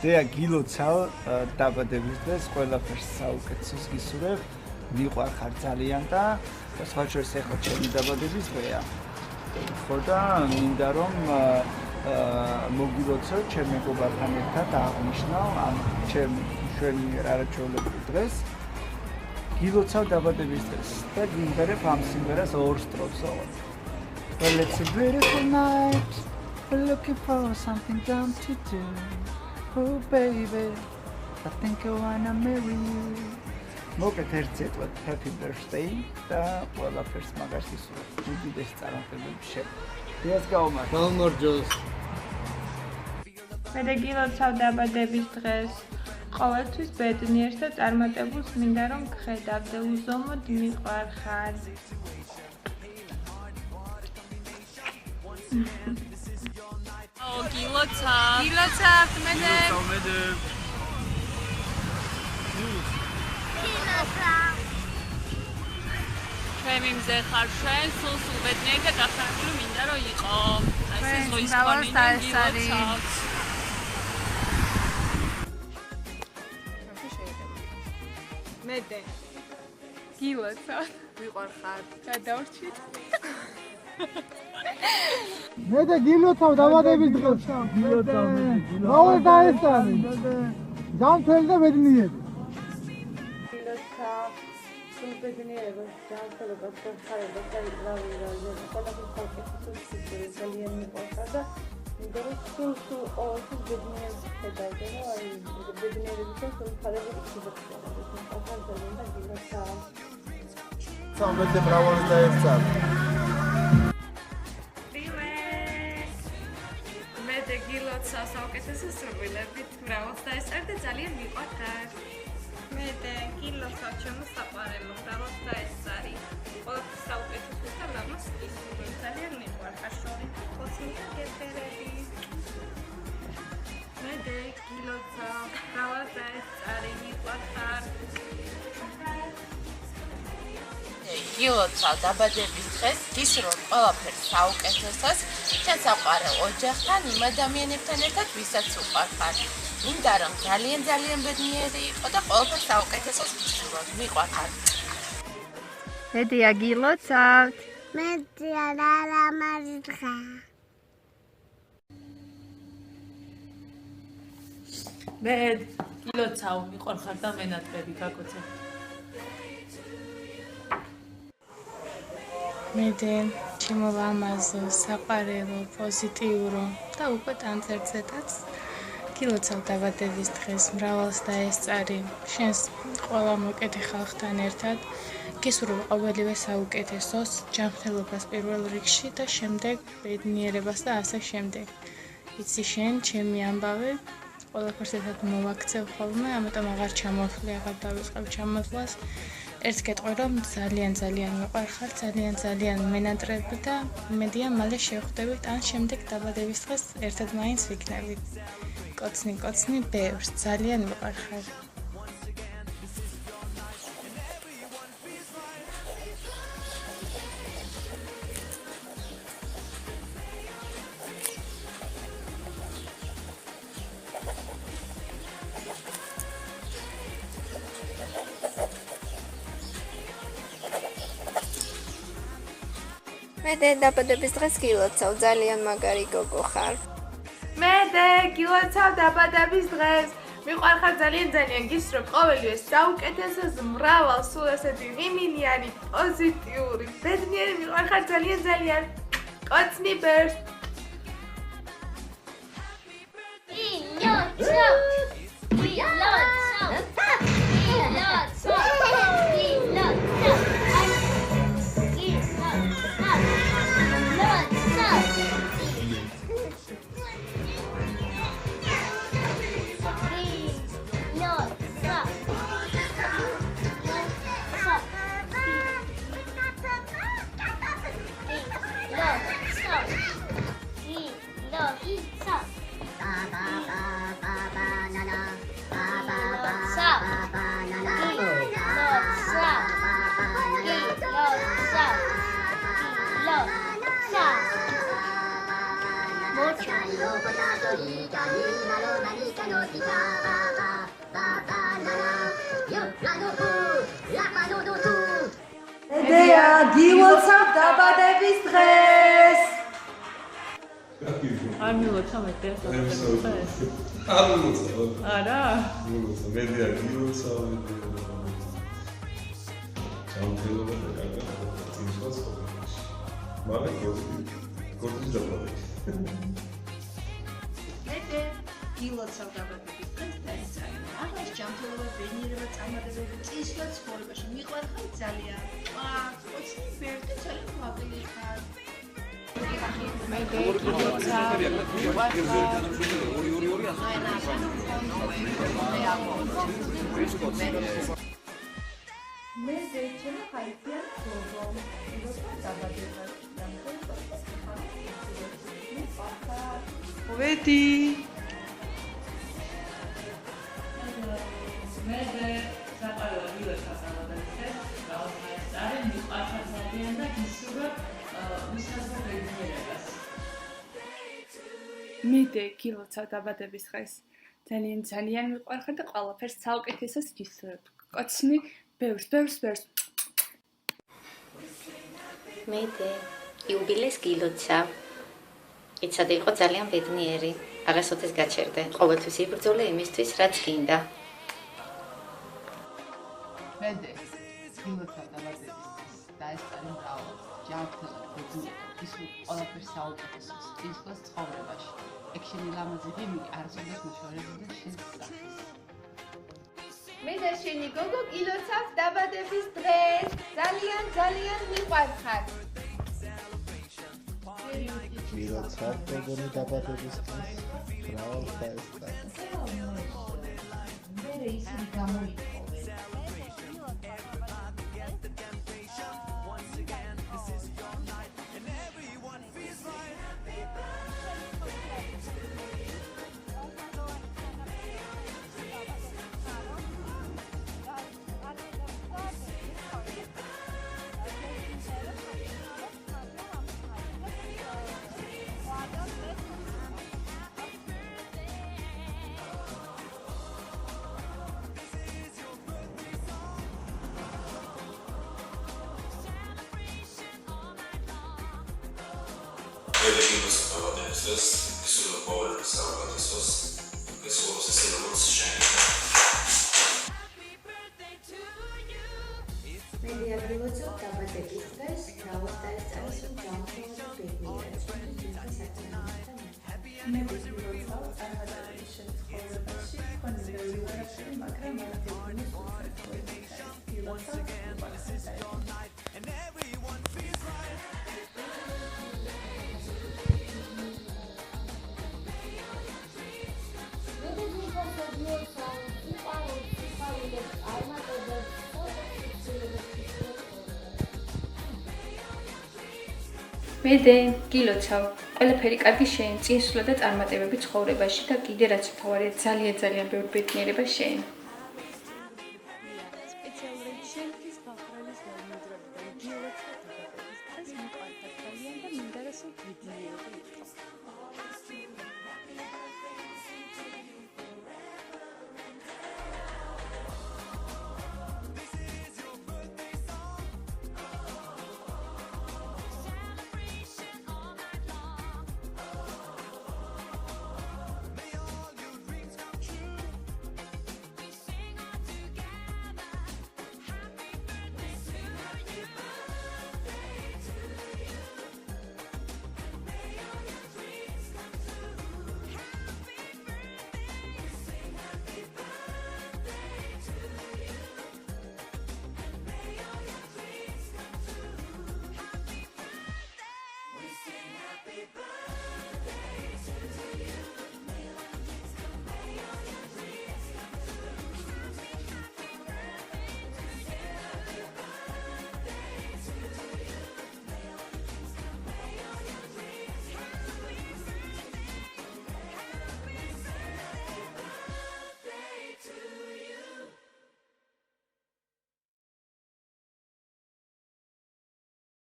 დეა გილოცავ დაბადების დღეს ყველაფერს საუკეთესოს გისურვებ. მიყვარხარ ძალიან და სხვა შორის ეხლა ჩემი დაბადების დღეა. ხო და მინდა რომ მოგილოცო ჩემ მეგობართან ერთად აღნიშნავ ამ ჩემ მშვენიერ არაჩვეულებრივ დღეს. გილოცავ დაბადების დღეს და გიმღერებ ამ სიმღერას ორ სტროფს. Well, it's a beautiful night. We're looking for something dumb to do. Oh baby, I think I wanna marry you. მოკეთ ერთ წეთვად happy birthday და ყველაფერს მაგას ისურვებ. უდიდეს წარმატებებს შევ. დღეს გავმართ. გამარჯოს. მე გილოცავ დაბადების დღეს. ყოველთვის ბედნიერს და წარმატებულს მინდა რომ გხედავდე, უზომოდ მიყვარხარ. გილოცავ მედე. ჩემი მზე ხარ შენ, სულ ბედნიერი და გახარებული მინდა რომ იყო. აი ეს ზღვის კონინი გილოცავ. მედე. გილოცავ. მიყვარხარ. გადავრჩით. მედე გილოცავ დაბადების დღეს. გილოცავ მედე. რაულ დაესწარი. ჯანმრთელი და ბედნიერი. გილოცავ. სულ ბედნიერებას, ჯანმრთელობას, ხარებას და რავი ყველაფერს საუკეთესოს ძალიან მიყვარხარ და მინდა რომ სულ ყოველთვის ბედნიერს ხედავდე და აი ბედნიერებისა სულ ხარებას გილოცავ. სამედე მრავალი დაესწარი. მედე გილოცავ საუკეთესო სურვილებით, მრავალს დაესწარი და ძალიან მიყვარხარ. მედე გილოცავ ჩემო საყვარელო, მრავალს დაესწარი. ყველაფერს საუკეთესო და მრავალს ისურვებ, ძალიან მიყვარხარ შორი, ხოცი და გეფერები. მედე გილოცავ, მრავალს დაესწარი, მიყვარხარ. გილოცავ დაბადების დღეს, გისურვებ ყველაფერს საუკეთესოს, შენ საყვარელ ოჯახთან, იმ ადამიანებთან ერთად, ვისაც უყვარხარ. მინდა რომ ძალიან ბედნიერი იყო და ყველაფერს საუკეთესოს გისურვებ, მიყვარხარ. მედია გილოცავთ. მედია რამაზი დღე. მე გილოცავ, მიყვარხარ და მენატრები გაკოცე. მედე ჩემო ლამაზო, საყვარელო, პოზიტივურო და უკვე ტანწერცეთაც გილოცავ დაბადების დღეს, მრავალს დაესწარი, შენს ყველა მოკედი ხალხთან ერთად, გისურვებ ყოველივე საუკეთესოს, ჯანმრთელობას პირველ რიგში და შემდეგ ბედნიერებას და ასე შემდეგ. იცი შენ, ჩემი ამბავი, ყველაფერს ერთად მოვაქცევ ხოლმე, ამიტომ აღარ ჩამოვხლი, აღარ დავიწყებ ჩამოსვლას. ერთ გეტყვი რომ ძალიან მიყვარხარ, ძალიან მენატრები და მედია მალე შევხვდებით ან შემდეგ დაბადების დღეს ერთად მაინც ვიქნებით. კოცნი ბევრს ძალიან მიყვარხარ. მედე დაბადების დღეს გილოცავ, ძალიან მაგარი გოგო ხარ. მედე გილოცავ დაბადების დღეს. მიყვარხარ ძალიან გისურვებ ყოველივე საუკეთესოს, მრავალ სულ ესეთი ღიმინიანი, პოზიტიური, ბედნიერი მიყვარხარ ძალიან. კოცნი ბევრს. მედეა გილოცავ დაბადების დღეს. არ მილოცავ მედეას დაბადების დღეს. არ მილოცავ. არა? მილოცავ, მედეა გილოცავ. ჯანმრთელობა და კარგად წინსვას ყოფილაში. მაგრამ გორდის დაბადების. მედე გილოცავ დაბადების დღეს და ეს არის. აღარ ჯანმრთელობა, ბედნიერება, წარმატებები, წინსვლა ცხოვრებაში მიყვარხარ ძალიან. ოცნი ვერდი ძალიან მოგილი ხარ. მედე გილოცავ მიყვარხარ. მედე ჩემო ხაიფიან გოგო. გილოცავ დაბადებას და ვედი. მედე საყარაო გილოცავ დაბადების დღეს. არის მიყვარხარ ძალიან და გისურვებ მისაზღვრ ბედნიერებას. მედე გილოცავ დაბადების დღეს. ძალიან მიყვარხარ და ყველაფერს საუკეთესოს გისურვებ. კოცნი ბევრს. მედე იუბილეს გილოცავ. იცოდე იყო ძალიან ბედნიერი. აღასოდეს გაჩერდე. ყოველთვის იბრძოლე იმისთვის, რაც გინდა. მედე გილოცავ დაბადების დღეს და ეს არის მრავალი ჯანმრთელად ბედნიერი ისურ ყველაფერს საუკეთესოს წინსვლას ცხოვრებაში ეგ შენი ლამაზი ღიმილი არასოდეს მოშორებოდა შენს სახეს. მედე შენი გოგო გილოცავ დაბადების დღეს ძალიან მიყვარხარ. გილოცავ გოგონი დაბადების დღეს მრავალ საერთოდ. მერე ისინი გამოიყო. Elegimos debadores, isso do povo que sabe das pessoas, pessoas se não se მედე გილოცავ დაბადების დღეს რაოს და ეს არის ჯანმრთელობა ბედნიერება. მედე გილოცავ წარმატებების შემთხვევაში თქვენი ბევრი ვარაფერი, მაგრამ მარტივი გილოცავ მედე გილოცავ ყველაფერი კარგი შენ წინსვლა და წარმატებები ცხოვრებაში და კიდე რაც მთავარია ძალიან ბევრი ბედნიერება შენ.